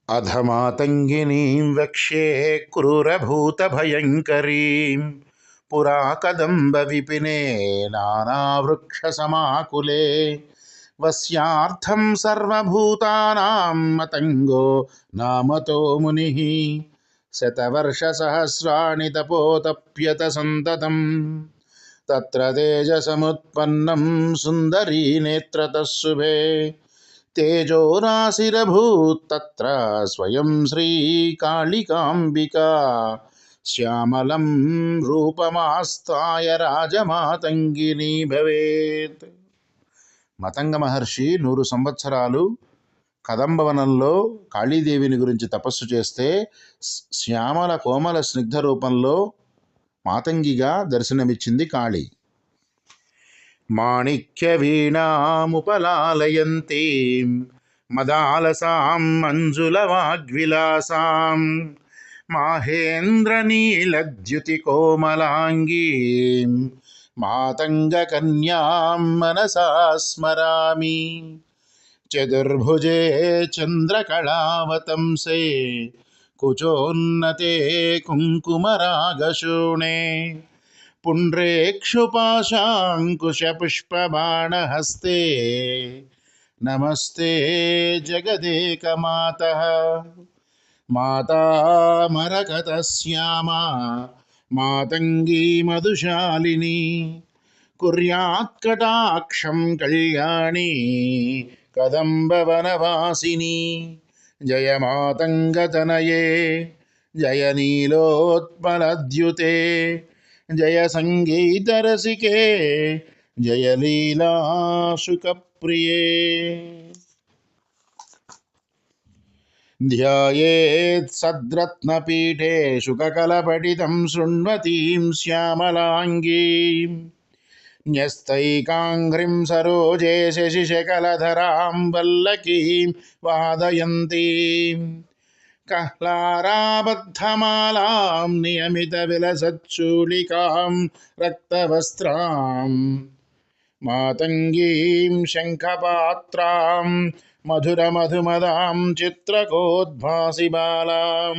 अधमातङ्गिनीं वक्ष्ये क्रूरभूतभयङ्करीं पुरा कदम्बविपिने नानावृक्षसमाकुले वस्यार्थं सर्वभूतानां मतङ्गो नामतो मुनिः शतवर्षसहस्राणि तपोतप्यत सन्ततं तत्र तेजसमुत्पन्नं सुन्दरी नेत्रतः शुभे तेजोराशिरभूत्तत्र स्वयं श्रीकालिकाम्बिका श्यामलं रूपमास्ताय రాజమాతంగిని భవేత్. మతంగ మహర్షి 100 సంవత్సరాలు కదంబవనంలో కాళీదేవిని గురించి తపస్సు చేస్తే శ్యామల కోమల స్నిగ్ధ రూపంలో మాతంగిగా దర్శనమిచ్చింది కాళీ. మాణిక్యవీణాముపలాలయంతీం మదాలసాం మంజులవాగ్విలాసాం మాహేంద్రనీలద్యుతికోమలాంగీం మాతంగకన్యాం మనసా స్మరామి. చతుర్భుజే చంద్రకళావతంసే కుచోన్నతే కుంకుమరాగశూణే पुण्ड्रेक्षुपाशाङ्कुशपुष्पबाणहस्ते नमस्ते जगदेकमातः. माता मरकतश्यामा मातङ्गी मधुशालिनी कुर्यात्कटाक्षं कल्याणी कदम्बवनवासिनी. जय मातङ्गतनये जय नीलोत्पलद्युते जय संगीतरसिके जय लीलाशुकप्रिये. ध्यायेत् सद्रत्नपीठे शुककलपठितं शृण्वतीं श्यामलाङ्गीं न्यस्तैकाङ्घ्रिं सरोजे शशिशकलधरां वल्लकीं वादयन्तीं कह्लाराबद्धमालां नियमितविलसच्चूलिकां रक्तवस्त्रां मातङ्गीं शङ्खपात्रां मधुरमधुमदां चित्रकोद्भासि बालां